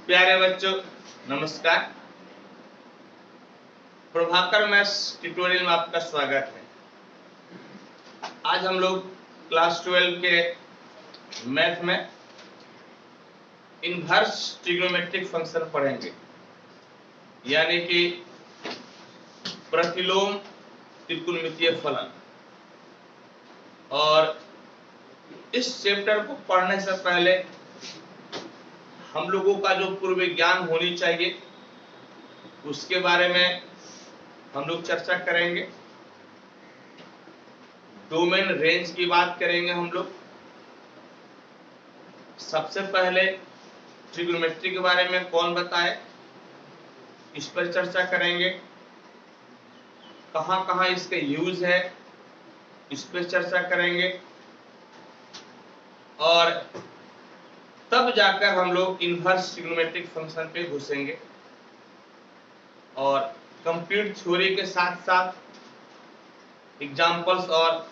प्यारे बच्चों नमस्कार। प्रभाकर मैथ्स ट्यूटोरियल में आपका स्वागत है। आज हम लोग क्लास 12 के मैथ में इनवर्स ट्रिग्नोमेट्रिक फंक्शन पढ़ेंगे, यानी कि प्रतिलोम त्रिकोणमितीय फलन। और इस चैप्टर को पढ़ने से पहले हम लोगों का जो पूर्व ज्ञान होनी चाहिए उसके बारे में हम लोग चर्चा करेंगे। डोमेन रेंज की बात करेंगे हम लोग। सबसे पहले ट्रिग्नोमेट्री के बारे में कौन बताए, इस पर चर्चा करेंगे। कहां कहां इसका यूज है, इस पर चर्चा करेंगे। और तब जाकर हम लोग इनवर्स ट्रिग्नोमेट्रिक फंक्शन पे घुसेंगे और कंप्लीट थ्योरी के साथ साथ एग्जांपल्स और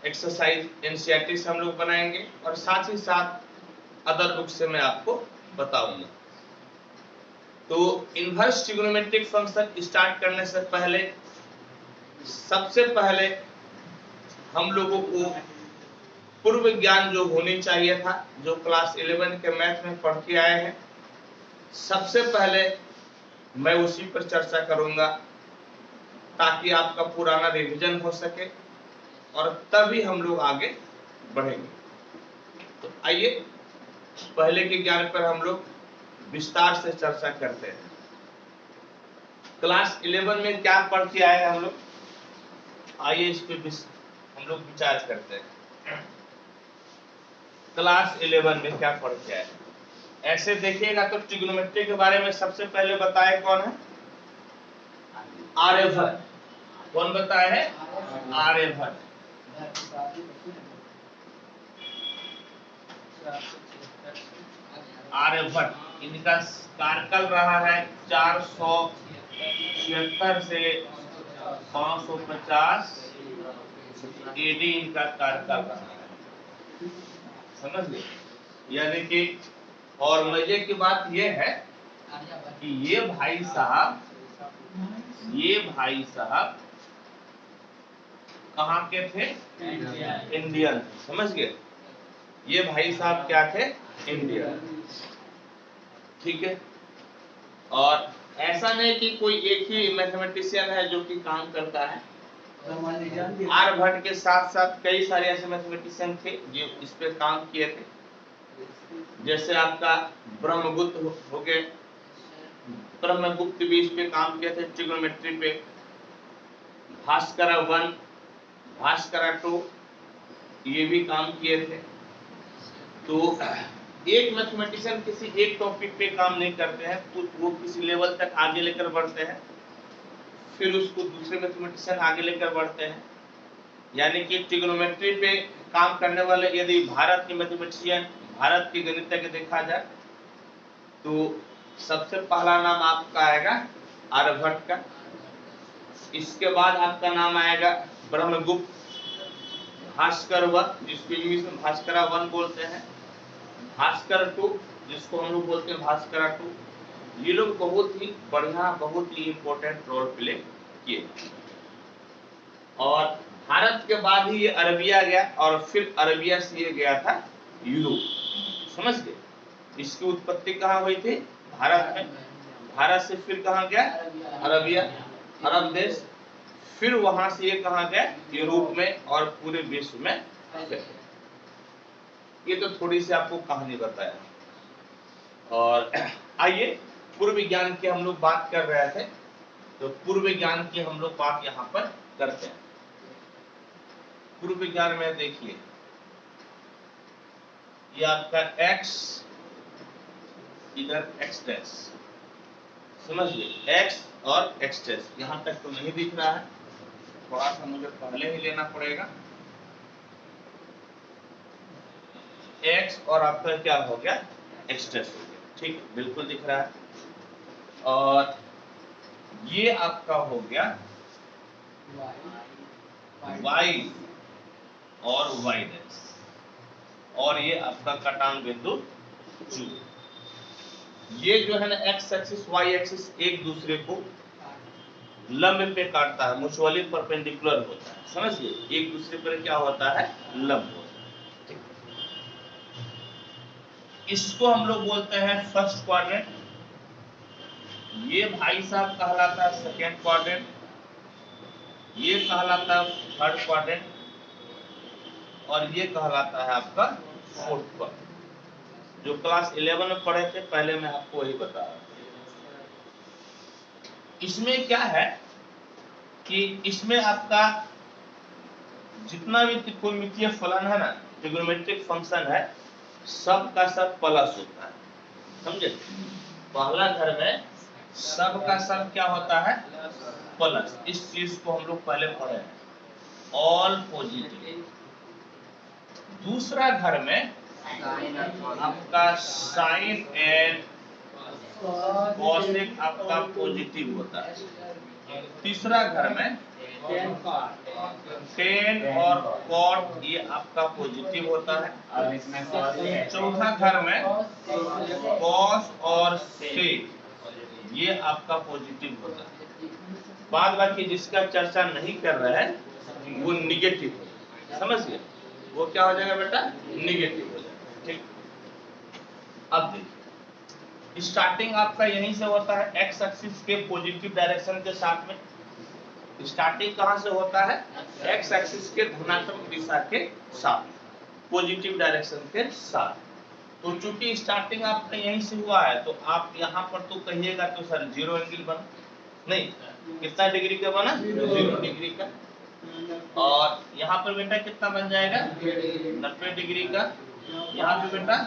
एक्सरसाइज एनसीईआरटी से हम लोग बनाएंगे और साथ ही साथ अदर बुक से मैं आपको बताऊंगा। तो इनवर्स ट्रिग्नोमेट्रिक फंक्शन स्टार्ट करने से पहले सबसे पहले हम लोगों को पूर्व ज्ञान जो होनी चाहिए था, जो क्लास 11 के मैथ में पढ़ के आए हैं, सबसे पहले मैं उसी पर चर्चा करूंगा ताकि आपका पुराना रिवीजन हो सके और तभी हम लोग आगे बढ़ेंगे। तो आइए पहले के ज्ञान पर हम लोग विस्तार से चर्चा करते हैं। क्लास 11 में क्या पढ़ के आए हम लोग, आइए इस पे हम लोग विचार करते हैं। क्लास 11 में क्या पढ़ के आए, ऐसे देखिएगा तो ट्रिग्नोमेट्री के बारे में सबसे पहले बताए कौन है, आर्यभट्ट। कौन बताया है, आर्यभट्ट। आर्यभट्ट, इनका कार्यकाल रहा है 476 से 550 एडी इनका कार्यकाल रहा है, समझ गए। यानी कि और मजे की बात यह है कि ये भाई साहब कहाँ के थे, इंडियन, समझ गए। ये भाई साहब क्या थे, इंडियन, ठीक है। और ऐसा नहीं कि कोई एक ही मैथमेटिशियन है जो कि काम करता है। आर्यभट्ट के साथ साथ कई सारे ऐसे मैथमेटिशियन थे जो इस पे काम किए थे। जैसे आपका ब्रह्मगुप्त हो गए, ब्रह्मगुप्त भी इस पे काम किए थे ट्रिग्नोमेट्री पे। भास्कर 1, भास्कर 2 ये भी काम किए थे। तो एक मैथमेटिशियन किसी एक टॉपिक पे काम नहीं करते हैं, वो किसी लेवल तक आगे लेकर बढ़ते हैं, फिर उसको दूसरे मैथमेटिशियन आगे लेकर बढ़ते हैं। यानी कि ट्रिग्नोमेट्री पे काम करने वाले यदि भारत के मैथमेटिशियन, भारत के गणितज्ञ देखा जाए तो सबसे पहला नाम आपका आएगा आर्यभट्ट का। इसके बाद आपका नाम आएगा ब्रह्मगुप्त, भास्कर 1 जिसको इंग्लिश में भास्कर 1 बोलते हैं, भास्कर 2 जिसको हम लोग बोलते हैं भास्कर 2। ये लोग बहुत ही बढ़िया, बहुत ही इंपॉर्टेंट रोल प्ले किए। और भारत के बाद ही ये अरबिया गया और फिर अरबिया से ये गया था यूरोप, समझ गए। इसकी उत्पत्ति कहाँ हुई थी, भारत में। भारत से फिर कहाँ गया, अरबिया, अरब देश, फिर वहां से ये कहाँ गया, यूरोप में, और पूरे विश्व में। ये तो थोड़ी सी आपको कहानी बताया। और आइए पूर्व ज्ञान की हम लोग बात कर रहे थे, तो पूर्व ज्ञान की हम लोग बात यहाँ पर करते हैं। पूर्व ज्ञान में देखिए, ये आपका x, इधर x डैश, समझिए, x और x डैश। यहां तक तो नहीं दिख रहा है, थोड़ा सा मुझे पहले ही लेना पड़ेगा। x और आपका क्या हो गया, x डैश हो गया, ठीक, बिल्कुल दिख रहा है। और ये आपका हो गया y और y डैश, और ये आपका कटान बिंदु Q। ये जो है ना एक्स एक्सिस वाई एक्सिस एक दूसरे को लंब पे काटता है, म्यूचुअली परपेंडिकुलर होता है, समझिए, एक दूसरे पर क्या होता है, लंब होता है। इसको हम लोग बोलते हैं फर्स्ट क्वाड्रेंट, ये भाई साहब कहलाता है सेकेंड क्वाड्रेंट, ये कहलाता है थर्ड क्वाड्रेंट, और ये कहलाता है आपका फोर्थ क्वाड्रेंट। जो क्लास 11 में पढ़े थे पहले मैं आपको वही बता रहा था। इसमें क्या है कि इसमें आपका जितना भी त्रिकोणमितीय फलन है ना, ट्रिग्नोमेट्रिक फंक्शन है, सब का सब प्लस होता है, समझे। पहला घर में सब का सब क्या होता है, प्लस। इस चीज को हम लोग पहले पढ़े हैं, ऑल पॉजिटिव। दूसरा घर में आपका साइन एंड कॉसेक आपका पॉजिटिव होता है। तीसरा घर में टेन और कॉट ये आपका पॉजिटिव होता है। चौथा घर में कॉस और सेक ये आपका पॉजिटिव होता है। बाद बाकी जिसका चर्चा नहीं कर रहे हैं वो निगेटिव है, समझिए, वो क्या हो जाएगा बेटा, निगेटिव हो जाएगा, ठीक। अब देखिए स्टार्टिंग आपका यहीं से होता है, एक्स एक्सिस के पॉजिटिव डायरेक्शन के साथ में। स्टार्टिंग कहां से होता है, एक्स एक्सिस के धनात्मक दिशा के साथ, पॉजिटिव डायरेक्शन के साथ। तो चूंकि स्टार्टिंग आपका यहीं से हुआ है तो आप यहाँ पर तो कहिएगा तो सर 0 एंगल बना, नहीं, कितना डिग्री का बना, 0 डिग्री का। और यहाँ पर बेटा कितना बन जाएगा, 90 डिग्री का। यहाँ पे बेटा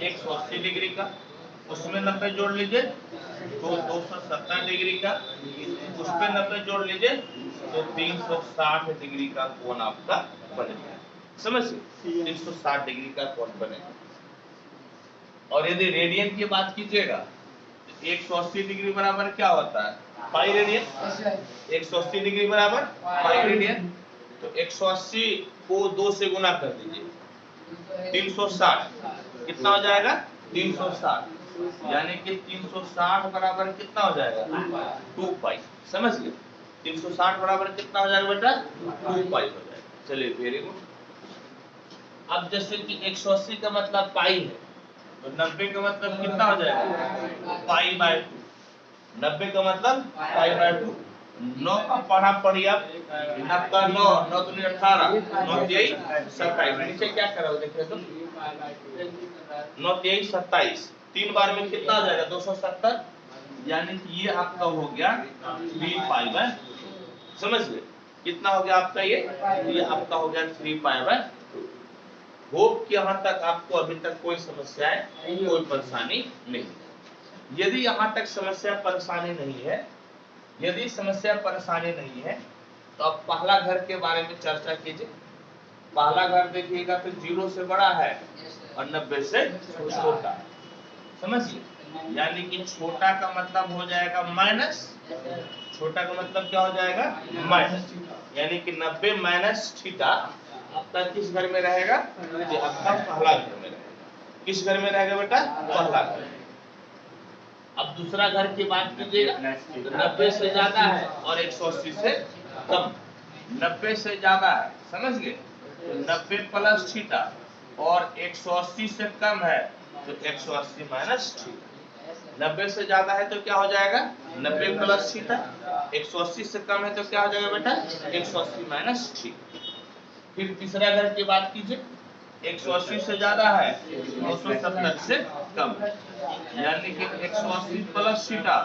180 डिग्री का, उसमें 90 जोड़ लीजिए तो 270 डिग्री का, उस पे 90 जोड़ लीजिए तो 360 डिग्री का कोण आपका बनेगा, समझिए, 360 डिग्री का कोण बनेगा। और यदि रेडियन की बात कीजिएगा तो 180 डिग्री बराबर क्या होता है, पाई रेडियन। 180 डिग्री बराबर पाई रेडियन। तो 180 को 2 से गुना कर दीजिए, 360 कितना हो जाएगा, 360, यानी कि 360 बराबर कितना हो जाएगा, 2 पाई, समझ गए। 360 बराबर कितना हो जाएगा बेटा, 2 पाई हो जाएगा। चलिए वेरी गुड। अब जैसे कि 180 का मतलब पाई है तो 90 का मतलब कितना हो जाएगा, पाई बाय 2। 90 का मतलब पाई बाय 2। 9 का पढ़ा पढ़िए आप, 9 9 9 दूनी 18, 9 3 27। नीचे क्या करा हो देखिए तो, 9 3 27, 3 बार में कितना हो जाएगा, 270, यानी कि ये आपका हो गया 3 पाई बाय, समझ गए, कितना हो गया आपका ये आपका हो गया 3 पाई बाय 2। होप कि यहाँ तक आपको अभी तक कोई समस्या है, कोई परेशानी नहीं। यदि यहाँ तक समस्या परेशानी नहीं है, यदि समस्या परेशानी नहीं है तो अब पहला घर के बारे में चर्चा कीजिए। पहला घर देखिएगा तो 0 से बड़ा है और 90 से छोटा, समझिए, यानी कि छोटा का मतलब हो जाएगा माइनस, छोटा का मतलब क्या हो जाएगा, माइनस, यानी कि 90 माइनस थीटा आपका किस घर में रहेगा, ये आपका पहला घर में रहेगा। किस घर में रहेगा बेटा, पहला घर। अब दूसरा घर की बात कीजिएगा तो 90 से ज्यादा है और 180 से कम। 90 से ज्यादा है, समझ गए, तो 90 प्लस थीटा, और 180 से कम है तो 180 माइनस थीटा। 90 से ज्यादा है तो क्या हो जाएगा, 90 प्लस थीटा, 180 से कम है तो क्या हो जाएगा बेटा, 180 माइनस थीटा। फिर तीसरा घर की बात कीजिए, 180 से ज्यादा है, 270 से कम, यानी कि 180 प्लस थीटा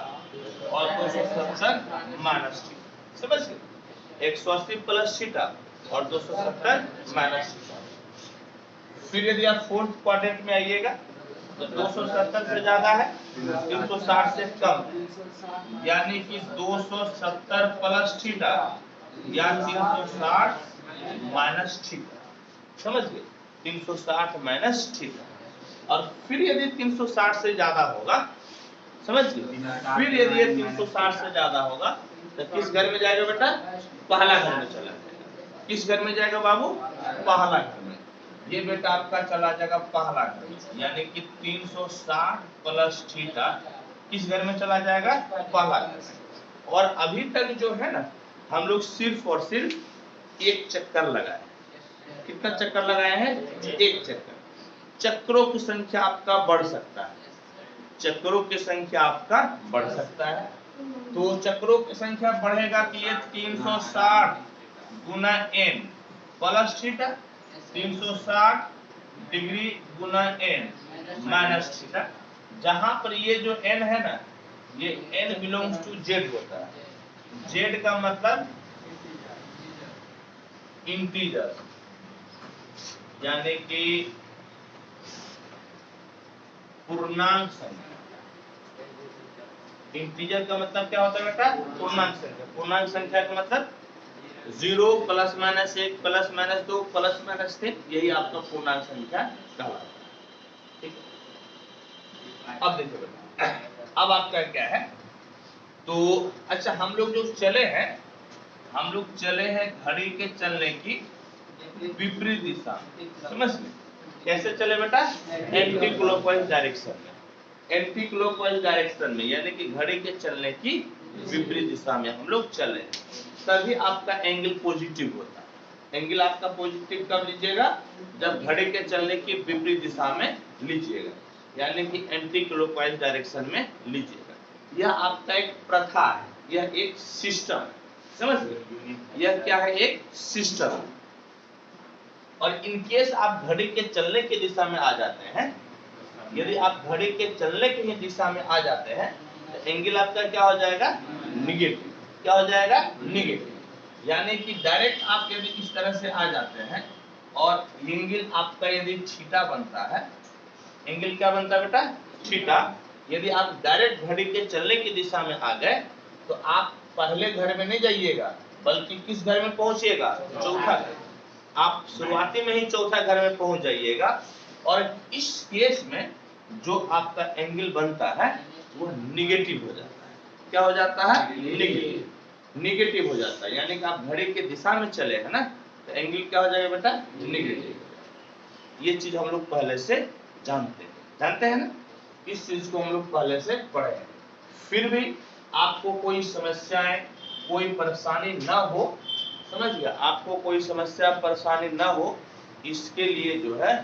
और 270 माइनस थीटा, समझ गए, 180 प्लस थीटा और 270 माइनस थीटा। फिर यदि आप फोर्थ क्वाड्रेंट में आइएगा तो 270 से ज्यादा है, 360 से कम, यानी कि 270 प्लस थीटा या 360 माइनस थीटा, समझ गए, 360 माइनस थीटा। और फिर यदि 360 से ज्यादा होगा, समझ गए, फिर यदि ये 360 से ज्यादा होगा तो किस घर में जाएगा बेटा, पहला घर में चला जाएगा। किस घर में जाएगा बाबू, पहला घर में। ये बेटा आपका चला जाएगा पहला घर, यानी कि 360 प्लस थीटा किस घर में चला जाएगा? पहला घर। और अभी तक जो है ना हम लोग सिर्फ और सिर्फ एक चक्कर लगाए। कितना चक्कर लगाए हैं? एक चक्कर। चक्रों की संख्या आपका बढ़ सकता है, चक्रों की संख्या आपका बढ़ सकता है। तो चक्रों की संख्या बढ़ेगा कि ये 360 गुना n प्लस थीटा, 360 डिग्री गुना n माइनस थीटा। जहां पर ये जो n है ना, ये n बिलोंग्स टू z होता है। z का मतलब इंटीजर, यानी कि पूर्णांक संख्या। इंटीजर का मतलब क्या होता है बेटा? पूर्णांक संख्या। पूर्णांक संख्या का मतलब 0 plus minus 1 plus minus 2 plus minus 3, यही आपका पूर्णांक संख्या कहलाता है। ठीक है, अब देखिए बेटा, अब आपका क्या है? तो अच्छा, हम लोग जो चले हैं, हम लोग चले हैं घड़ी के चलने की विपरीत दिशा, समझ गए? कैसे चले बेटा? एंटी क्लॉकवाइज डायरेक्शन में। एंटी क्लॉकवाइज डायरेक्शन में यानी कि घड़ी के चलने की विपरीत दिशा में हम लोग चले, तभी आपका एंगल पॉजिटिव होता है। एंगल आपका पॉजिटिव कब लीजिएगा? जब घड़ी के चलने की विपरीत दिशा में लीजिएगा, यानी कि एंटी क्लॉकवाइज डायरेक्शन में लीजिएगा। यह आपका एक प्रथा है, यह एक सिस्टम है, समझ गए? यह क्या है? एक सिस्टम है। और इन केस आप घड़ी के चलने की दिशा में आ जाते हैं, यदि आप घड़ी के चलने की दिशा में आ जाते हैं तो एंगल आपका क्या हो जाएगा? निगेटिव। क्या हो जाएगा? निगेटिव। यानी कि डायरेक्ट आप यदि इस तरह से आ जाते हैं और एंगल आपका यदि थीटा बनता है, एंगल क्या बनता है बेटा? थीटा। यदि आप डायरेक्ट घड़ी के चलने की दिशा में आ गए तो आप पहले घर में नहीं जाइएगा, बल्कि किस घर में पहुंचिएगा? चौथा घर। आप शुरुआती में ही चौथा घर में पहुंच जाइएगा। और इस केस में जो आपका एंगल बनता है वो निगेटिव हो जाता है। क्या हो जाता है? निगेटिव। निगेटिव हो जाता है, यानी कि आप घड़ी के दिशा में चले हैं ना, तो एंगल क्या हो जाएगा बेटा? निगेटिव। ये चीज हम लोग पहले से जानते हैं ना, इस चीज को हम लोग पहले से पढ़े हैं। फिर भी आपको कोई समस्याएं, कोई परेशानी ना हो, समझ गया? आपको कोई समस्या परेशानी ना हो, इसके लिए जो है,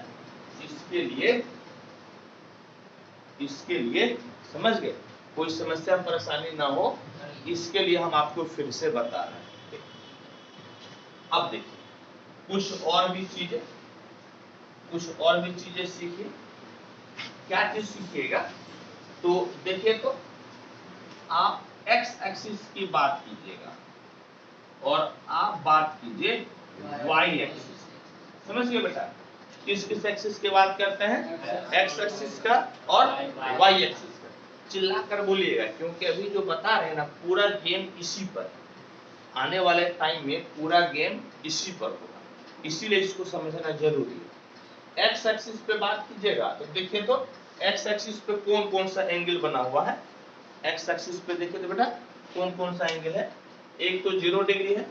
इसके लिए समझ गए? कोई समस्या परेशानी ना हो, इसके लिए हम आपको फिर से बता रहे हैं। अब देखिए, कुछ और भी चीजें सीखिए। क्या चीज सीखिएगा? तो देखिए, तो आप एक्स एक्सिस की बात कीजिएगा और आप बात कीजिए वाई एक्सिस। समझ गए बेटा? किस एक्सिस की बात करते हैं? एक्स एक्सिस का और वाई एक्सिस का। चिल्ला कर बोलिएगा, क्योंकि अभी जो बता रहे हैं ना, पूरा गेम इसी पर, आने वाले टाइम में पूरा गेम इसी पर होगा, इसीलिए इसको समझना जरूरी है। एक्स एक्सिस पे बात कीजिएगा तो देखिए, तो एक्स एक्सिस पे कौन कौन सा एंगल बना हुआ है? एक्स एक्सिस पे देखिए तो बेटा कौन कौन सा एंगल है? एक तो 0 डिग्री है,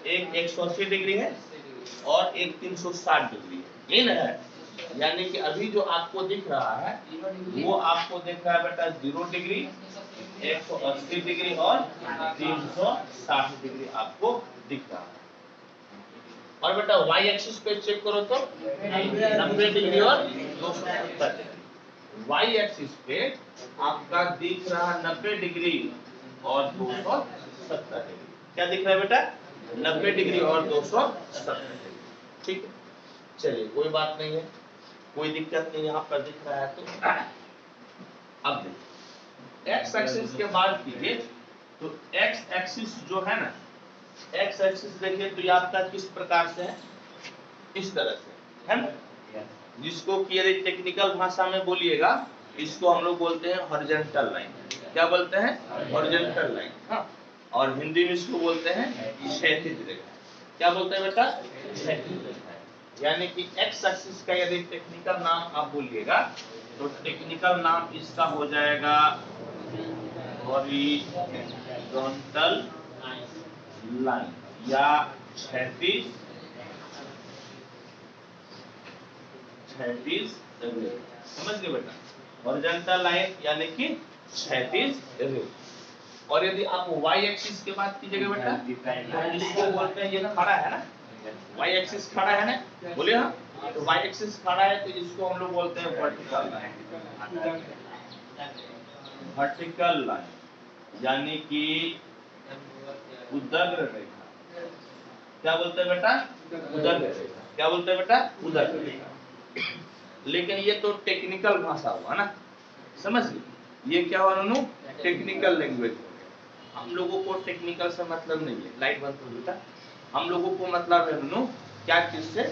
एक 180 डिग्री है और एक 360 डिग्री है। ये ना है, यानी कि अभी जो आपको दिख रहा है वो आपको दिख रहा है बेटा 0 डिग्री, 180 डिग्री और 360 डिग्री आपको दिख रहा है। और बेटा वाई एक्सिस पे चेक करो तो 90 डिग्री और 270 डिग्री। वाई एक्सिस पे आपका दिख रहा है 90 डिग्री और 270 डिग्री। क्या दिख रहा है बेटा? 90 डिग्री और 270 डिग्री। ठीक है, चलिए कोई बात नहीं है, कोई दिक्कत नहीं, यहाँ पर दिख रहा है तो। अब देखिए, एक्स एक्सिस के बात कीजिए तो एक्स एक्सिस जो है ना, एक्स एक्सिस देखिए तो ये आपका किस प्रकार से है? इस तरह से है ना, जिसको कि यदि टेक्निकल भाषा में बोलिएगा, इसको हम लोग बोलते हैं हॉरिजॉन्टल लाइन। क्या बोलते हैं? Horizontal line. हाँ, और हिंदी में इसको बोलते हैं क्षैतिज रेखा। क्या बोलते हैं बेटा? क्षैतिज रेखा। यानी कि एक्स एक्सिस का यदि टेक्निकल नाम आप बोलिएगा तो टेक्निकल नाम इसका हो जाएगा हॉरिजॉन्टल लाइन या क्षैतिज क्षैतिज रे। समझ गए बेटा? हॉरिजॉन्टल लाइन यानी कि क्षैतिज रे। और यदि आप y एक्सिस की बात कीजिएगा बेटा, तो इसको बोलते हैं, ये खड़ा है ना, y एक्सिस खड़ा है ना, बोलिए हाँ, तो y एक्सिस खड़ा है तो इसको हम लोग बोलते हैं वर्टिकल लाइन। वर्टिकल लाइन यानी कि उदग्र रेखा। क्या बोलते हैं बेटा? उदग्र रेखा। क्या बोलते हैं बेटा? उदग्र रेखा। लेकिन ये तो टेक्निकल भाषा हुआ ना, समझ गए? ये क्या हुआ नूनू? Technical language. हम लोगों को टेक्निकल से मतलब नहीं है। लाइट बंद कर बेटा। हम लोगों को मतलब है नूनू क्या चीज से?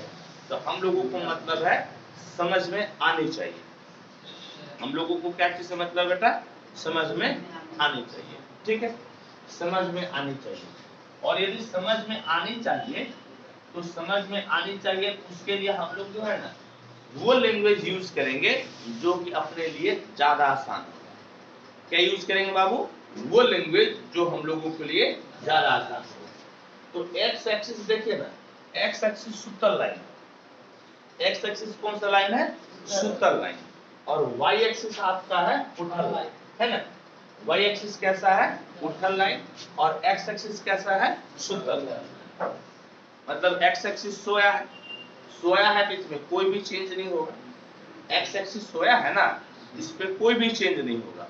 तो हम लोगों को मतलब है समझ में आनी चाहिए। हम लोगों को क्या चीज से मतलब बेटा? समझ में आनी चाहिए। ठीक है, समझ में आनी चाहिए। और यदि समझ में आनी चाहिए तो समझ में आनी चाहिए, उसके लिए हम लोग जो है ना वो लैंग्वेज यूज करेंगे जो कि अपने लिए ज्यादा आसान होगा। क्या यूज करेंगे बाबू? वो लैंग्वेज जो हम लोगों के लिए ज्यादा आसान होगा। तो एक्स एक्सिस देखिए ना, एक्स एक्सिस सुतल लाइन, एक्स एक्सिस कौन सा लाइन है? सुतल लाइन। और वाई एक्सिस आपका है उठल लाइन, है ना? वाई एक्सिस कैसा है? उठल लाइन। और एक्स एक्सिस कैसा है? सुतल लाइन। मतलब एक्स एक्सिस सोया है, सोया है, बीच में कोई भी चेंज नहीं होगा। एक्स एक्सिस सोया है ना, इस पे कोई भी चेंज नहीं होगा।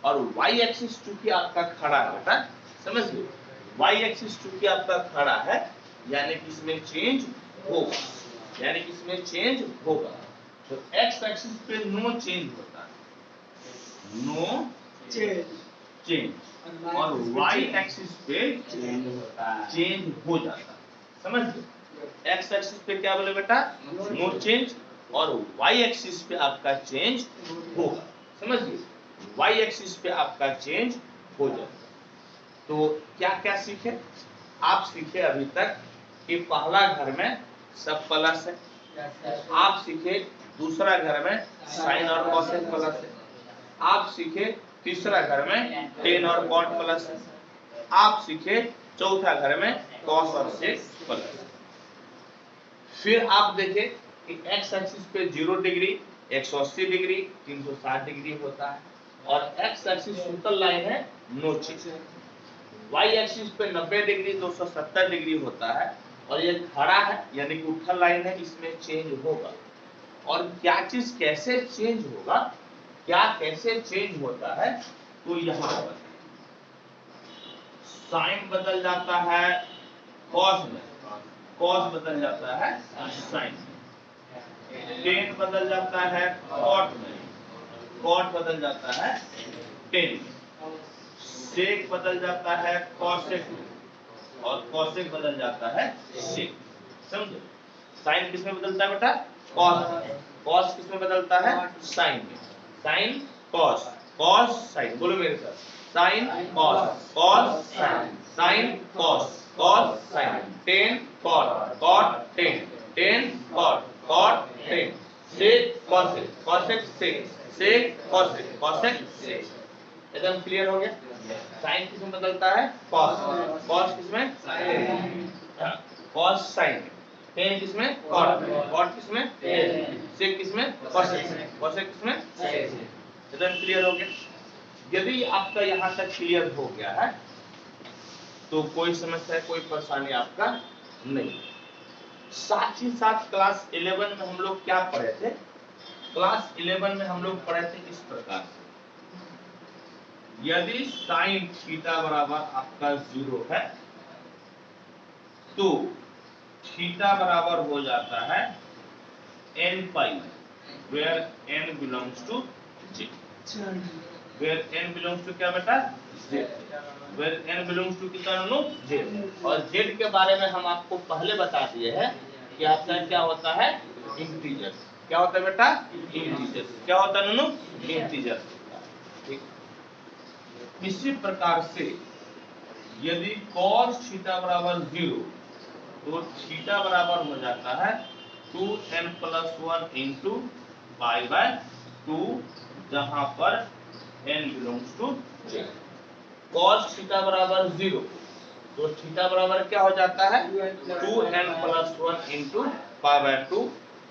और वाई एक्सिस चूंकि आपका खड़ा है बेटा, समझ गए? वाई एक्सिस चूंकि आपका खड़ा है यानी कि इसमें चेंज होगा, यानी कि इसमें चेंज होगा। तो एक्स एक्सिस पे नो चेंज होता है, नो चेंज। और वाई एक्सिस पे चेंज होता है, चेंज हो जाता है। समझ गए? एक्स एक्सिस पे क्या बोले बेटा? No change. और वाई एक्सिस पे आपका चेंज होगा। समझ गए? वाई एक्सिस पे आपका चेंज हो जाएगा। तो क्या क्या सीखे आप? सीखे अभी तक कि पहला घर में सब प्लस है। आप सीखे दूसरा घर में साइन और कॉसेक प्लस है। आप सीखे तीसरा घर में टेन और कॉट प्लस है। आप सीखे चौथा घर में कॉस और सेक प्लस है। फिर आप देखें कि एक्स एक्सिस पे 0 डिग्री, 180 डिग्री, 360 डिग्री होता है। और एक्स एक्सिस सुतल लाइन है, नो चेंज। वाई एक्सिस पे 90 डिग्री, 270 डिग्री होता है। और ये खड़ा है यानी कि उठल लाइन है, इसमें चेंज होगा। और क्या चीज कैसे चेंज होगा, क्या कैसे चेंज होता है? तो यहाँ पर साइन बदल जाता है कॉस में, कॉस बदल जाता है साइन में, टेन बदल जाता है कॉट में, कॉट बदल जाता है टेन में, सेक बदल जाता है कॉसेक में, और कॉसेक बदल जाता है सेक। समझे? साइन किस में बदलता है बेटा? कॉस में। कॉस किस में बदलता है? साइन में। Sine cos, cos sine. बोलो मेरे साथ, sine cos, cos sine, sine cos, cos sine, tan cot, cot tan, tan cot, cot tan, sec cosec, cosec sec, sec cosec, cosec sec. एकदम क्लियर हो गया? साइन किस में बदलता है? कॉस। कॉस किस में? Cos sine. टेन किस में? कॉट। कॉट किस में? सेक किस में? कॉसेक। कॉसेक किस में? एकदम क्लियर हो गया? यदि आपका यहाँ तक क्लियर हो गया है तो कोई समस्या, कोई परेशानी आपका नहीं। साथ ही साथ क्लास 11 में हम लोग क्या पढ़े थे? क्लास 11 में हम लोग पढ़े थे इस प्रकार से, यदि साइन थीटा बराबर आपका 0 है तो थीटा बराबर हो जाता है n pi, where n belongs to z, where n belongs to क्या बेटा? z, where n belongs to कितना नो? z। और z के बारे में हम आपको पहले बता दिए हैं कि आपका क्या होता है? इंटीजर। क्या होता है बेटा? इंटीजर। क्या होता है नो? इंटीजर। ठीक। इसी प्रकार से यदि cos थीटा बराबर 0 तो थीटा बराबर हो जाता है 2n+1 इंटू पाई बाय 2, जहां पर n belongs to z। cos theta बराबर 0 तो थीटा बराबर क्या हो जाता है? 2n+1 इंटू पाई बाय 2,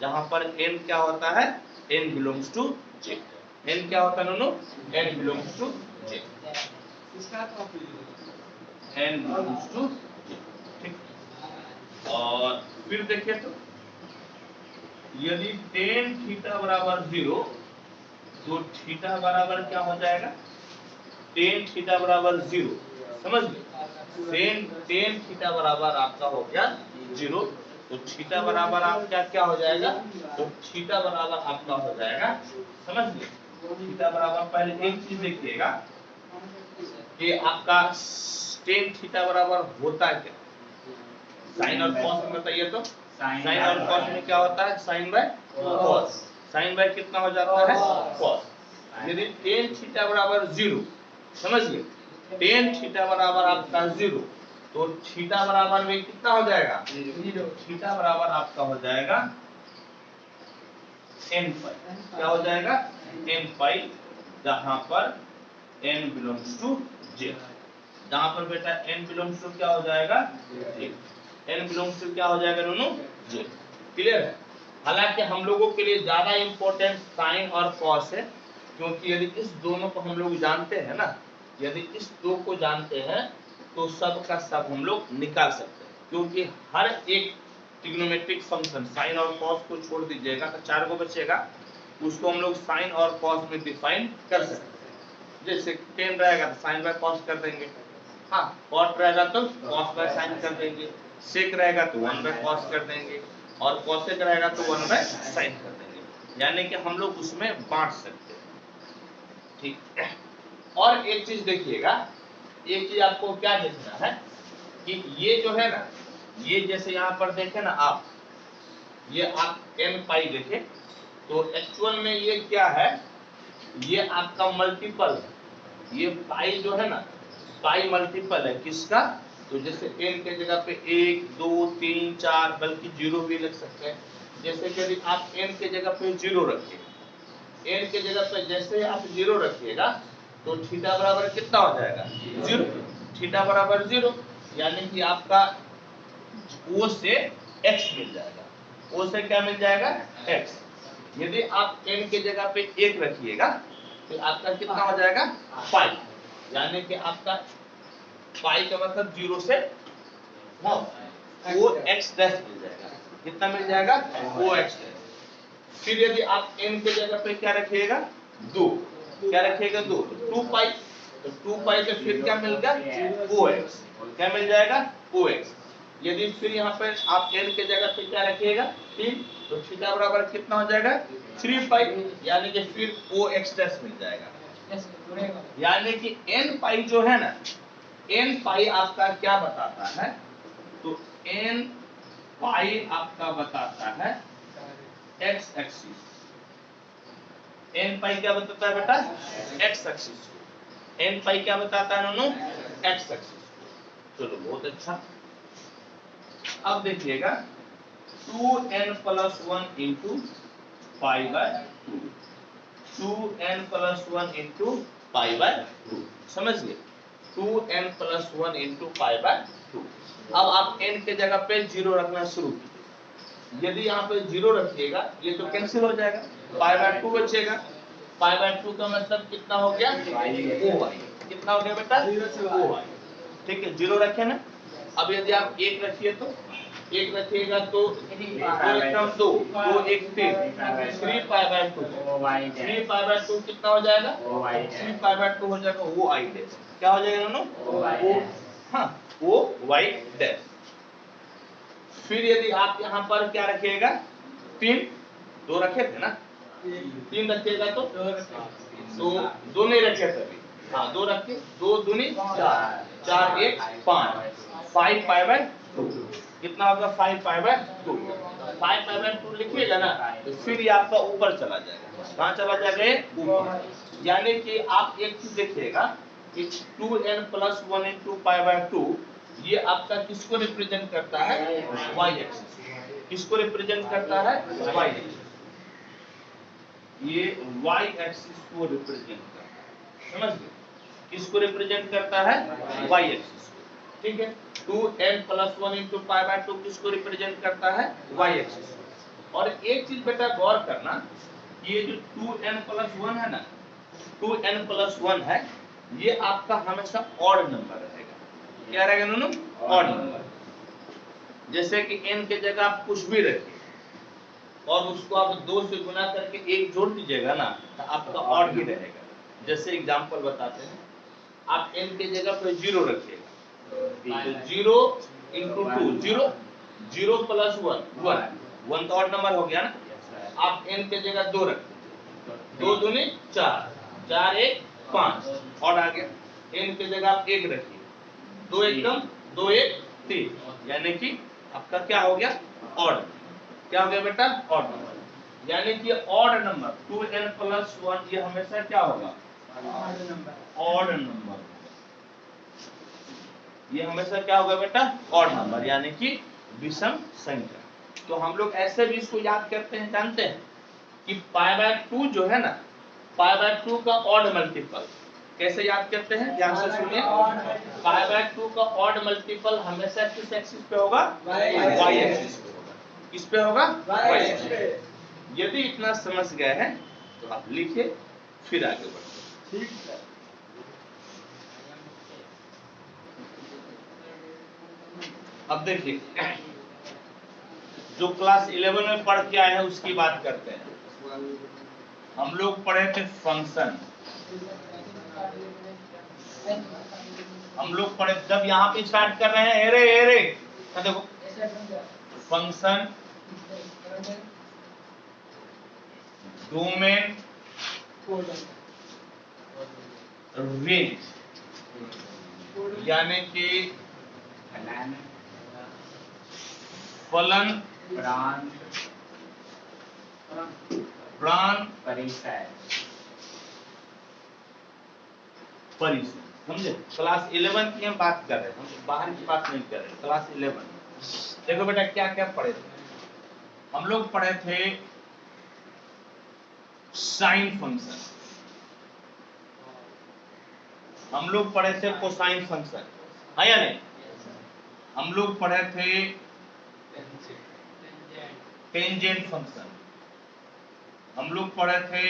जहां पर n क्या होता है, n belongs to j। n क्या होता है no no, n belongs to j, n belongs to j। ठीक, और फिर देखिए तो यदि tan थीटा बराबर 0 तो थीटा बराबर क्या हो जाएगा, tan थीटा बराबर 0, समझ गए, tan थीटा बराबर आपका हो गया 0, तो थीटा बराबर आपका क्या हो जाएगा, तो थीटा बराबर आपका हो जाएगा, समझ गए, थीटा बराबर पहले एक चीज देखिएगा कि आपका tan थीटा बराबर होता है क्या, साइन और कॉस में बताइए तो, साइन और कॉस में क्या होता है, sine by cos, sine by कितना हो जाता है, कॉस। यदि tan थीटा बराबर 0, समझिए, tan थीटा बराबर आपका 0, तो थीटा बराबर में कितना हो जाएगा, थीटा बराबर आपका हो जाएगा n पाई, क्या हो जाएगा, n पाई, जहां पर n बिलोंग्स टू j, जहां पर बेटा n बिलोंग्स टू क्या हो जाएगा, j, n बिलोंग्स टू क्या हो जाएगा दोनों, j। क्लियर है। हालांकि हम लोगों के लिए ज्यादा इंपॉर्टेंट साइन और कॉस है, क्योंकि यदि इस दोनों को हम लोग जानते हैं ना, यदि इस दो को जानते हैं तो सब का सब हम लोग निकाल सकते हैं, क्योंकि हर एक ट्रिग्नोमेट्रिक फंक्शन साइन और कॉस को छोड़ दीजिएगा तो 4 को बचेगा, उसको हम लोग साइन और कॉस में डिफाइन कर सकते हैं। जैसे tan रहेगा तो साइन बाय कॉस कर देंगे, हाँ, cot रहेगा तो cos बाय साइन कर देंगे, sec रहेगा तो 1 बाय cos कर देंगे, और cosec रहेगा तो 1 बाय साइन कर देंगे, यानी कि हम लोग उसमें बांट सकते हैं। ठीक, और एक चीज देखिएगा, एक चीज आपको क्या देखना है कि ये जो है ना, ये जैसे यहाँ पर देखे ना आप, ये आप n पाई देखे तो एक्चुअल में ये क्या है, ये आपका मल्टीपल है, ये पाई जो है ना, पाई मल्टीपल है किसका, तो जैसे n के जगह पे 1 2 3 4 बल्कि 0 भी लिख सकते हैं। जैसे कि यदि आप n के जगह पे 0 रखिए, n के जगह पे जैसे आप 0 रखिएगा तो थीटा बराबर कितना हो जाएगा, 0, थीटा बराबर 0, यानी कि आपका o से x मिल जाएगा, o से क्या मिल जाएगा, x। यदि आप n के जगह पे 1 रखिएगा तो आपका कितना हो जाएगा, पाई, यानी कि आपका पाई का मतलब 0 से o x डैश मिल जाएगा, कितना मिल जाएगा, o x डैश। फिर यदि आप n के जगह पे क्या रखिएगा, 2, क्या रखिएगा, 2, 2 पाई, तो 2 पाई तो फिर क्या मिल गया, o x, क्या मिल जाएगा, o x। यदि फिर यहाँ पे आप n के जगह पे क्या रखिएगा, 3, तो थीटा बराबर कितना हो जाएगा, 3 पाई, यानी कि फिर o x डैश मिल जाएगा, यानी कि n पाई जो है ना, n पाई आपका क्या बताता है, तो n पाई आपका बताता है x एक्सिस, n पाई क्या बताता है बेटा, x एक्सिस, n पाई क्या बताता है नोनो, x एक्सिस। चलो बहुत अच्छा। अब देखिएगा 2n plus 1 into pi by 2, 2n plus 1 into pi by 2, समझ गए, 2n plus 1 into pi by 2। अब आप n के जगह पे 0 रखना शुरू कीजिए, यदि यहाँ पे 0 रखिएगा ये तो कैंसिल हो जाएगा, पाई बाय 2 बचेगा, पाई बाय 2 का मतलब कितना हो गया, OY, कितना हो गया बेटा, OY। ठीक है, 0 रखे ना। अब यदि आप 1 रखिए तो 1 रखिएगा तो 2 2 1 3 पाई बाय 2, 3 पाई बाय 2 कितना हो जाएगा, 3 पाई बाय 2 हो जाएगा OI डैश, क्या हो जाएगा दोनों, हाँ, OY डैश। फिर यदि आप यहाँ पर क्या रखिएगा, 3, 2 रखे थे ना, 3 रखिएगा तो 2 नहीं रखे तभी, हाँ 2 रखिए, 2 दूनी 4, 4 1 5, 5 पाई बाय 2, कितना होगा, 5 पाई बाय 2, 5 पाई बाय 2 लिखिएगा ना, तो फिर ये आपका ऊपर चला जाएगा, कहाँ चला जाएगा, ऊपर। यानी कि आप एक चीज देखिएगा कि 2n plus 1 into pi by 2 ये आपका किसको रिप्रेजेंट करता है, y एक्सिस, किसको रिप्रेजेंट करता है, y एक्सिस, ये y एक्सिस को रिप्रेजेंट करता है, समझ गए, किसको रिप्रेजेंट करता है, y एक्सिस को। ठीक है, 2n plus 1 into pi by 2 किसको रिप्रेजेंट करता है, y एक्सिस को। और एक चीज बेटा गौर करना, ये जो 2n+1 है ना, 2n+1 है, ये आपका हमेशा ऑड नंबर रहेगा। क्या रहेगा नूनू? Odd number. जैसे कि n के जगह आप कुछ भी रखिए और उसको आप 2 से गुना करके 1 जोड़ दीजिएगा ना, तो आपका ऑड ही रहेगा। जैसे एग्जांपल बताते हैं, आप n के जगह पर 0 रखिएगा, तो 0 into 2 0, 0 plus 1 1, 1 तो ऑड नंबर हो गया ना। आप n के जगह 2 रखिए, 2 दूनी 4, 4 1 5, ऑड आ गया। n के जगह आप 1 रखिए, 2 एकम 2 1 3, यानी कि आपका क्या हो गया? ऑड। क्या हो गया बेटा? Odd number. यानी कि ऑड नंबर 2n+1 ये हमेशा क्या होगा? Odd number. ये हमेशा क्या होगा बेटा? ऑड नंबर, यानी कि विषम संख्या। तो हम लोग ऐसे भी इसको याद करते हैं, जानते हैं कि π/2 जो है ना, π/2 का ऑड मल्टीपल कैसे याद करते हैं? ध्यान से सुनिए। π/2 का ऑड मल्टीपल हमेशा किस एक्सिस पे होगा? y एक्सिस पे होगा। किस पे होगा? y एक्सिस पे। यदि इतना समझ गए हैं तो आप लिखिए, फिर आगे बढ़ते हैं। ठीक है। अब देखिए, जो क्लास 11 में पढ़ के आए हैं उसकी बात करते हैं। हम लोग पढ़े थे फंक्शन। हम लोग पढ़े, जब यहाँ पे स्टार्ट कर रहे हैं, एरे देखो, फंक्शन, डोमेन, रेंज, यानी कि फलन, प्राण, परिचय। समझे? क्लास 11 की हम बात कर रहे हैं, हम बाहर की बात नहीं कर रहे। क्लास 11 देखो बेटा क्या क्या पढ़े थे। हम लोग पढ़े थे साइन फंक्शन, हम लोग पढ़े थे कोसाइन फंक्शन, है या नहीं? हम लोग पढ़े थे टेंजेंट फंक्शन, हम लोग पढ़े थे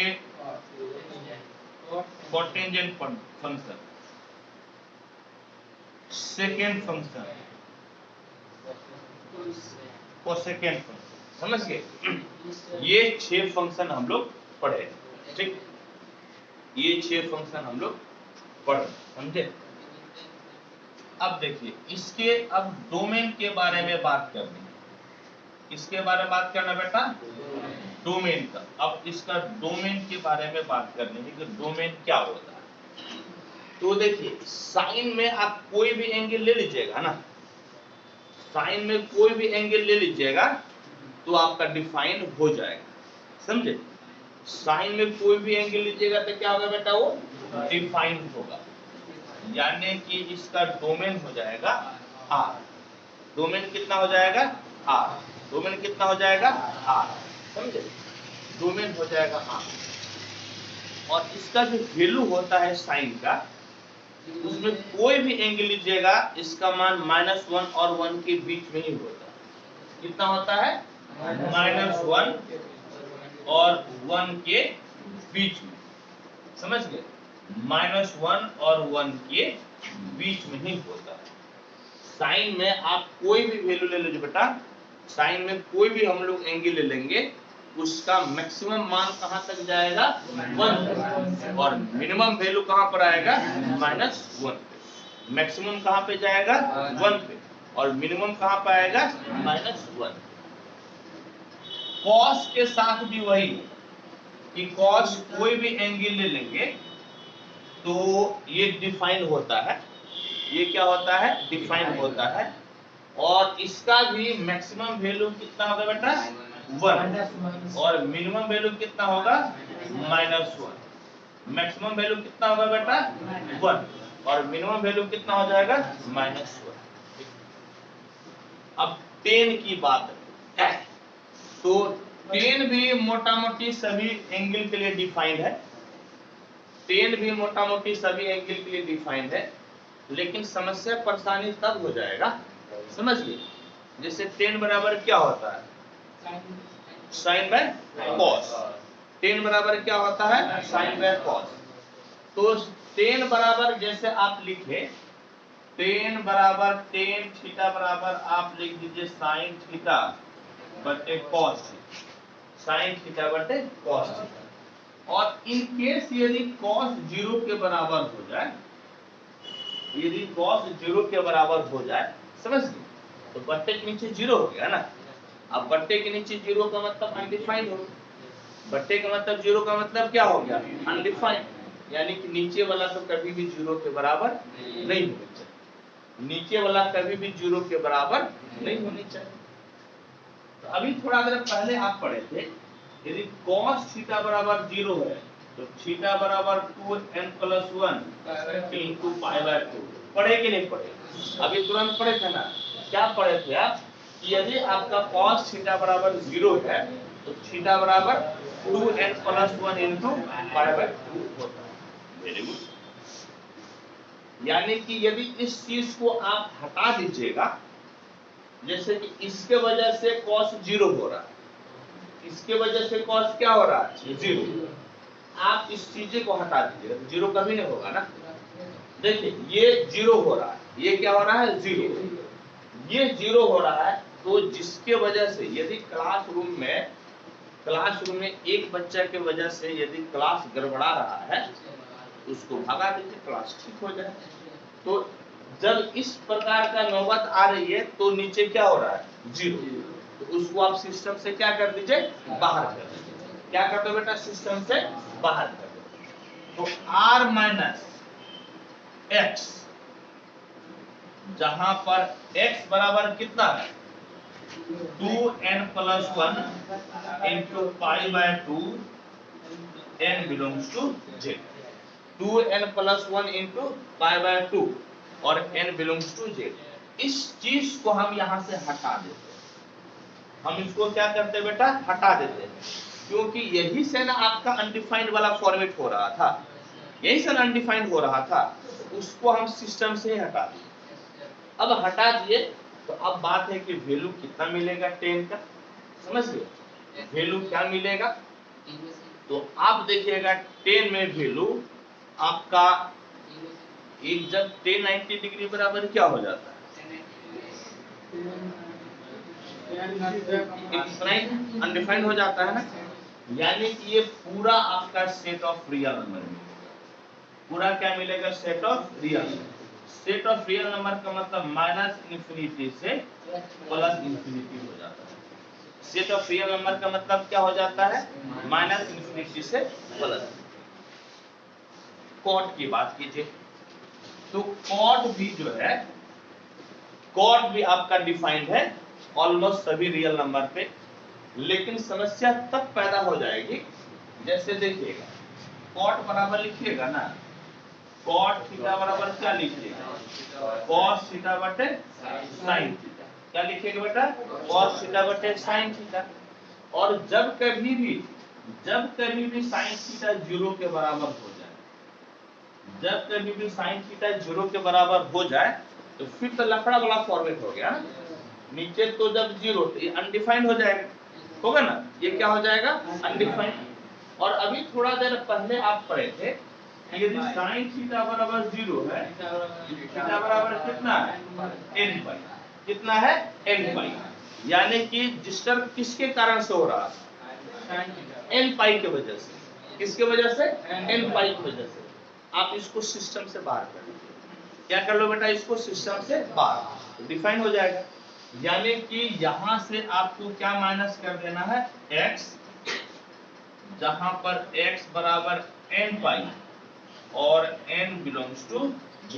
cotangent function, second function, cosecant function. समझ गए? ये 6 फंक्शन हम लोग पढ़े, ठीक? ये 6 फंक्शन हम लोग पढ़े, समझे? अब देखिए, इसके अब डोमेन के बारे में बात करनी है। इसके बारे में बात करना बेटा, डोमेन का। अब इसका डोमेन के बारे में बात करनी है कि डोमेन क्या होता है। तो देखिए, साइन में आप कोई भी एंगल ले लीजिएगा ना, साइन में कोई भी एंगल ले लीजिएगा तो आपका डिफाइन हो जाएगा। समझे? साइन में कोई भी एंगल लीजिएगा तो क्या होगा बेटा? वो डिफाइन होगा, यानी कि इसका डोमेन हो जाएगा R। डोमेन कितना हो जाएगा? R। डोमेन कितना हो जाएगा? R। समझे? डोमेन हो जाएगा R। और इसका जो वैल्यू होता है साइन का, उसमें कोई भी एंगल लीजिएगा, इसका मान -1 और 1 के बीच में ही होता है। कितना होता है? -1 और 1 के बीच में। समझ गए? -1 और 1 के बीच में ही होता है। साइन में आप कोई भी वैल्यू ले लीजिए बेटा, साइन में कोई भी हम लोग एंगल ले लेंगे, उसका मैक्सिमम मान कहां तक जाएगा? 1, और मिनिमम वैल्यू कहां पर आएगा? -1 पे। मैक्सिमम कहां पे जाएगा? 1 पे, और मिनिमम कहां पे आएगा? -1। कॉस के साथ भी वही कि कॉस कोई भी एंगल ले लेंगे तो ये डिफाइन होता है। ये क्या होता है? डिफाइन होता है। और इसका भी मैक्सिमम वैल्यू कितना होगा बेटा? 1, और मिनिमम वैल्यू कितना होगा? -1। मैक्सिमम वैल्यू कितना होगा बेटा? 1, और मिनिमम वैल्यू कितना हो जाएगा? -1। अब 10 की बात है, तो 10 भी मोटा मोटी सभी एंगल के लिए डिफाइंड है। 10 भी मोटा मोटी सभी एंगल के लिए डिफाइंड है, लेकिन समस्या परेशानी तब हो जाएगा, समझ गए? जैसे 10 बराबर क्या होता है? Sine by cos. टेन बराबर क्या होता है? Sine by cos. तो टेन बराबर जैसे आप लिखे टेन बराबर टेन थीटा बराबर आप लिख दीजिए साइन थीटा बटे कॉस थीटा, साइन थीटा बटे कॉस थीटा। और इन केस यदि कॉस 0 के बराबर हो जाए, यदि कॉस 0 के बराबर हो जाए, समझ गए, तो बट्टे के नीचे 0 हो गया ना। अब बट्टे के नीचे 0 का मतलब अनडिफाइंड हो गया। बट्टे का मतलब 0 का मतलब क्या हो गया? अनडिफाइंड, यानी कि नीचे वाला तो कभी भी 0 के बराबर नहीं होना चाहिए। नीचे वाला कभी भी 0 के बराबर नहीं होनी चाहिए। तो अभी थोड़ा देर पहले आप पढ़े थे, यदि cos थीटा बराबर 0 है तो थीटा बराबर 2n+1 इंटू पाई बाय 2। पढ़े कि नहीं पढ़े? अभी तुरंत पढ़े थे ना। क्या पढ़े थे आप? यदि आपका cos थीटा बराबर 0 है तो थीटा बराबर 2n+1 इंटू पाई बाय 2 होता है। Very good. यानी कि यदि इस चीज को आप हटा दीजिएगा, जैसे कि इसके वजह से cos 0 हो रहा है, इसके वजह से cos क्या हो रहा है? 0। आप इस चीज को हटा दीजिएगा तो 0 कभी नहीं होगा ना। देखिए ये 0 हो रहा है, ये क्या हो रहा है? 0। ये 0 हो रहा है, तो जिसके वजह से यदि क्लासरूम में एक बच्चा के वजह से यदि क्लास गड़बड़ा रहा है, उसको भगा दीजिए, क्लास ठीक हो जाए। तो जब इस प्रकार का नौबत आ रही है तो नीचे क्या हो रहा है? 0। तो उसको आप सिस्टम से क्या कर दीजिए? बाहर कर दीजिए। क्या कर दो बेटा? सिस्टम से बाहर कर दो। तो r माइनस x, जहां पर x बराबर कितना है? 2n+1 into pi by 2 n belongs to j। 2n+1 into pi by 2 और n बिलोंग्स टू j। इस चीज को हम यहां से हटा देते हैं। हम इसको क्या करते हैं बेटा? हटा देते हैं, क्योंकि यही से ना आपका अनडिफाइंड वाला फॉर्मेट हो रहा था, यही से अनडिफाइंड हो रहा था, उसको हम सिस्टम से ही हटा दिए। अब हटा दिए तो अब बात है कि वैल्यू कितना मिलेगा 10 का, समझ गए? वैल्यू क्या मिलेगा? तो आप देखिएगा 10 में वैल्यू आपका एक, जब 10 90 डिग्री बराबर क्या हो जाता है? अनडिफाइंड हो जाता है ना। यानी कि ये पूरा आपका सेट ऑफ रियल नंबर मिलेगा। पूरा क्या मिलेगा? Set of real number. Set of real number का मतलब माइनस इंफिनिटी से प्लस इंफिनिटी हो जाता है। सेट ऑफ रियल नंबर का मतलब क्या हो जाता है? माइनस इंफिनिटी से प्लस। कॉट की बात कीजिए तो कॉट भी जो है, कॉट भी आपका डिफाइंड है ऑलमोस्ट सभी रियल नंबर पे। लेकिन समस्या तब पैदा हो जाएगी, जैसे देखिएगा कॉट बराबर लिखिएगा ना, कॉट थीटा बराबर क्या लिखिएगा? cos थीटा बटे sin थीटा। क्या लिखिएगा बेटा? cos थीटा बटे sin थीटा। और जब कभी भी sin थीटा 0 के बराबर हो जाए, जब कभी भी sin थीटा 0 के बराबर हो जाए, तो फिर तो लफड़ा वाला फॉर्मेट हो गया ना। नीचे तो जब 0 तो ये अनडिफाइंड हो जाएगा, होगा ना। ये क्या हो जाएगा? अनडिफाइंड। और अभी थोड़ा देर पहले आप पढ़े थे, यदि sin थीटा बराबर 0 है, थीटा बराबर कितना है? n पाई। कितना है? n पाई। यानी कि डिस्टर्ब किसके कारण से हो रहा है? n पाई के वजह से। किसके वजह से? n पाई की वजह से। आप इसको सिस्टम से बाहर कर लीजिए। क्या कर लो बेटा? इसको सिस्टम से बाहर, डिफाइन हो जाएगा। यानी कि यहां से आपको क्या माइनस कर देना है? x, जहां पर x बराबर n पाई और n बिलोंग्स टू j।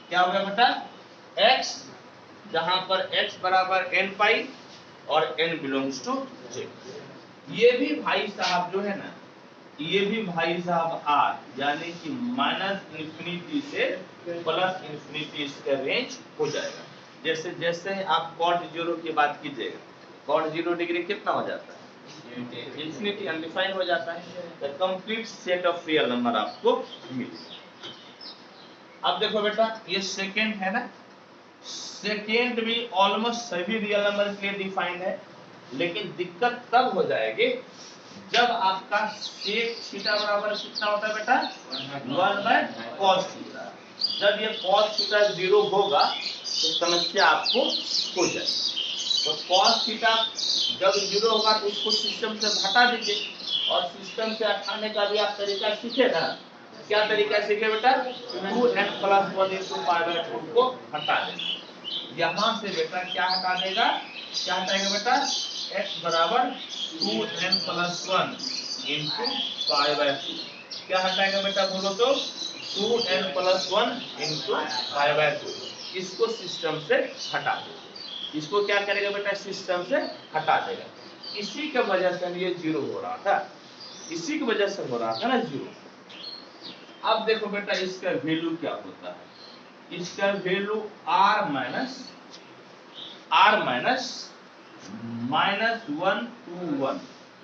क्या होगा बेटा? x, जहां पर x बराबर n पाई और n बिलोंग्स टू j। ये भी भाई साहब जो है ना, ये भी भाई साहब r, यानी कि माइनस इंफिनिटी से प्लस इंफिनिटी इसका रेंज हो जाएगा। जैसे जैसे आप cot 0 की बात कीजिएगा, cot 0 डिग्री कितना हो जाता है? इंफिनिटी, अनडिफाइंड हो जाता है। The complete set of real number आपको मिलेगा। अब देखो बेटा, ये सेकंड है ना, सेकंड भी ऑलमोस्ट सभी रियल नंबर के लिए डिफाइंड है। लेकिन दिक्कत तब हो जाएगी जब आपका सेक थीटा बराबर कितना होता है बेटा 1/cos थीटा। जब ये cos थीटा 0 होगा तो समस्या आपको हो जाएगी। तो cos थीटा जब 0 होगा तो उसको सिस्टम से हटा दीजिए, और सिस्टम से हटाने का भी आप तरीका सीखे ना। क्या तरीका सीखे बेटा 2n+1 को हटा देना। यहां से बेटा क्या हटा देगा, क्या हटाएगा बेटा x बराबर 2n+1 इंटू π/2। क्या हटाएगा बेटा बोलो तो 2n+1 इंटू π/2। इसको सिस्टम से हटा देगा। इसको क्या करेगा बेटा सिस्टम से हटा देगा। इसी के वजह से ये 0 हो रहा था, इसी की वजह से हो रहा था ना 0। अब देखो बेटा इसका वैल्यू क्या होता है, इसका वैल्यू r माइनस -1 to 1,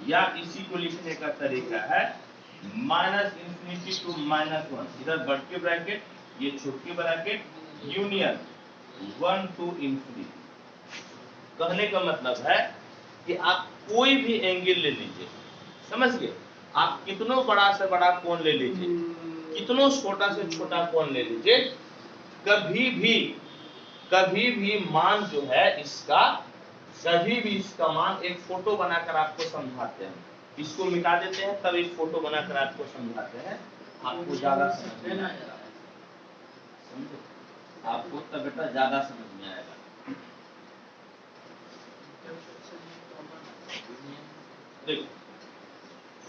या इसी को लिखने का तरीका है -∞ to -1। इधर बढ़ती ब्रैकेट, ये छोटी ब्रैकेट, यूनियन 1 to ∞। कहने का मतलब है कि आप कोई भी एंगल ले लीजिए, समझ गए, आप कितना बड़ा से बड़ा कोण ले लीजिए, कितना छोटा से छोटा कोण ले लीजिए, कभी भी मान जो है इसका, कभी भी इसका मान, एक फोटो बनाकर आपको समझाते हैं, इसको मिटा देते हैं तब एक फोटो बनाकर आपको समझाते हैं, आपको ज्यादा समझ में आएगा, समझे, आपको तब बेटा ज्यादा समझ में आएगा। देखो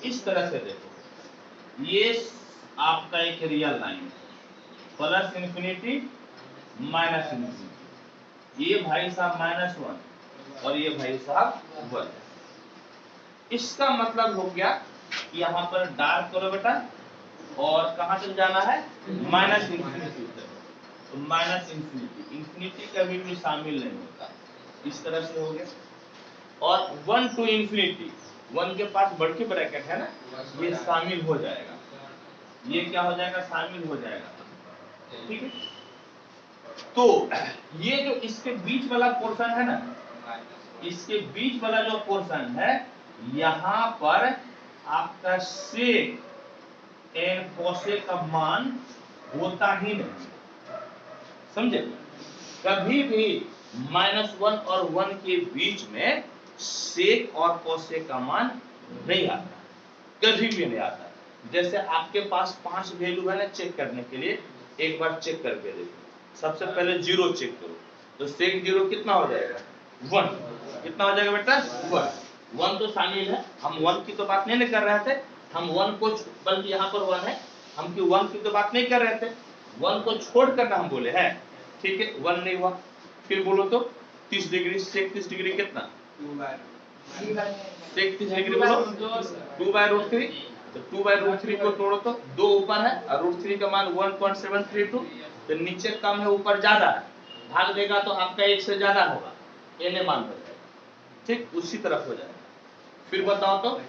इस तरह से देखो, ये आपका एक रियल लाइन है, +∞ -∞, ये भाई साहब -1 और ये भाई साहब 1। इसका मतलब हो गया यहाँ पर डार्क करो बेटा, और कहां तक जाना है -∞ तक, तो ∞ कभी भी शामिल नहीं होता, इस तरह से हो गया। और 1 to ∞, 1 के पास बढ़ती ब्रैकेट है ना, ये शामिल हो जाएगा, ये क्या हो जाएगा शामिल हो जाएगा, ठीक है। तो ये जो इसके बीच वाला पोर्शन है ना, इसके बीच वाला जो पोर्शन है, यहां पर आपका सेक एंड कोसेक का मान होता ही नहीं, समझे। कभी भी -1 और 1 के बीच में सेक और कोसेक का मान नहीं आता, कभी भी नहीं आता। जैसे आपके पास 5 वैल्यू है ना चेक करने के लिए, एक बार चेक करके देखो। सबसे पहले 0 चेक करो, तो सेक 0 कितना हो जाएगा 1, कितना हो जाएगा बेटा 1 तो शामिल है, हम 1 की तो बात नहीं कर रहे थे, हम 1 को, बल्कि यहाँ पर 1 है, हम 1 की तो बात नहीं कर रहे थे, 1 को छोड़ कर हम बोले हैं, ठीक है, 1 नहीं हुआ। फिर बोलो तो 30 डिग्री, सेक 30 डिग्री कितना, सेक 30 डिग्री बोलो 2/√3, तो 2/√3 को तोड़ो तो 2 ऊपर है और √3 का मान 1.732, तो नीचे कम है ऊपर ज्यादा है, भाग देगा तो आपका 1 से ज्यादा होगा, ये मान हो जाएगा, ठीक, उसी तरफ हो जाएगा। फिर बताओ तो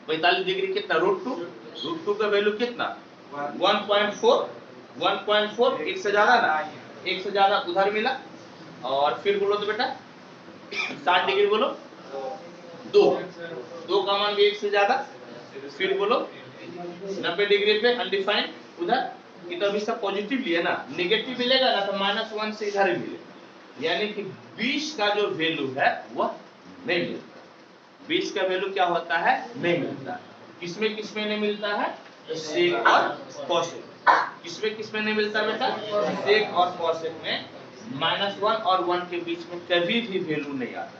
45 डिग्री कितना √2 का वैल्यू कितना 1.4, 1 से ज्यादा ना, 1 से ज्यादा उधर मिला। और फिर बोलो तो बेटा 60 डिग्री बोलो 2 का मान भी 1 से ज्यादा। फिर बोलो 90 डिग्री पे अनडिफाइंड उधर, इधर भी सब पॉजिटिव लिए ना, नेगेटिव मिलेगा ना तो -1 से इधर ही मिलेगा, यानी कि 20 का जो वैल्यू है वह नहीं मिलता। 20 का वैल्यू क्या होता है नहीं मिलता। किसमें किसमें नहीं मिलता है, तो सेक और कोसेक। किसमें नहीं मिलता बेटा, सेक और कोसेक में -1 और 1 के बीच में कभी भी वैल्यू नहीं आता।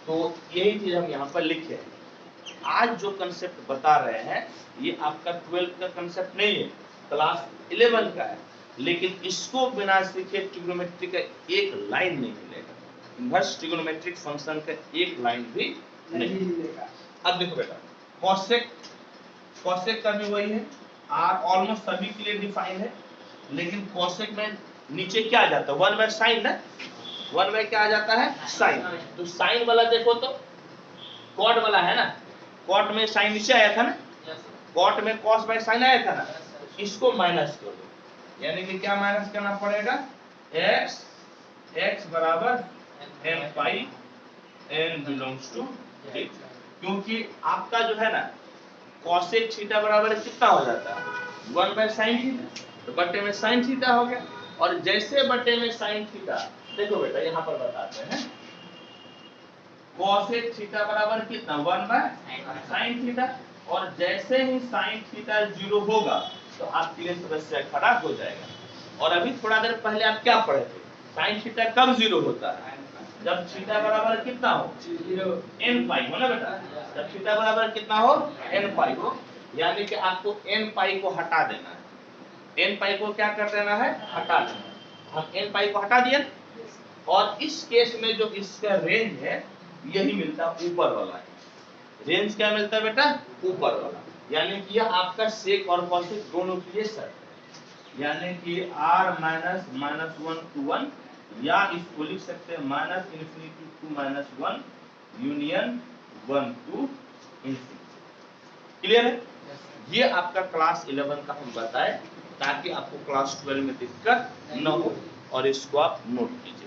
तो यही चीज हम यहाँ पर लिखे हैं। आज जो कंसेप्ट बता रहे हैं ये आपका 12th का कंसेप्ट नहीं है, क्लास 11 का है, लेकिन इसको बिना सीखे ट्रिग्नोमेट्री का एक लाइन नहीं मिलेगा, इनवर्स ट्रिग्नोमेट्रिक फंक्शन का एक लाइन भी नहीं मिलेगा। अब देखो बेटा कोसेक का भी वही है, आर ऑलमोस्ट सभी के लिए डिफाइन है, लेकिन कोसेक में नीचे क्या आ जाता है 1/sin ना, 1 क्या आ जाता है साइन। तो साइन वाला देखो तो कॉट वाला है ना, कॉट में साइन नीचे आया था ना, कॉट में cos/sin आया था ना, इसको माइनस कर दो, यानी कि क्या माइनस करना पड़ेगा x बराबर m pi n belongs to theta, क्योंकि आपका जो है ना कॉसेक थीटा बराबर कितना हो जाता है 1 बाय साइन थीटा, तो बटे में साइन थीटा हो गया। और जैसे बटे में साइन थीटा, देखो बेटा यहाँ पर बताते हैं, कॉसेक थीटा बराबर कितना 1 बाय साइन थीटा, और जैसे ही साइन थीटा 0 होगा तो आपके लिए समस्या खड़ा हो जाएगा। और अभी थोड़ा देर पहले आप क्या पढ़े थे, साइन थीटा कब 0 होता है, जब थीटा बराबर कितना हो n पाई हो ना बेटा, जब थीटा बराबर कितना हो n पाई हो, यानी कि आपको n पाई को हटा देना है, n पाई को क्या कर देना है, हटा देना है। हम n पाई को हटा दिए, और इस केस में जो इसका रेंज है यही मिलता है ऊपर वाला है। रेंज क्या मिलता है बेटा, ऊपर वाला, यानी कि यह आपका सेक और कॉसेक दोनों के लिए सर है, यानी कि r माइनस माइनस 1 टू 1, या इसको लिख सकते हैं minus infinity to minus 1 union 1 to infinity. Clear है? ये आपका क्लास 11 का हम बताए ताकि आपको क्लास 12 में दिक्कत न हो, और इसको आप नोट कीजिए।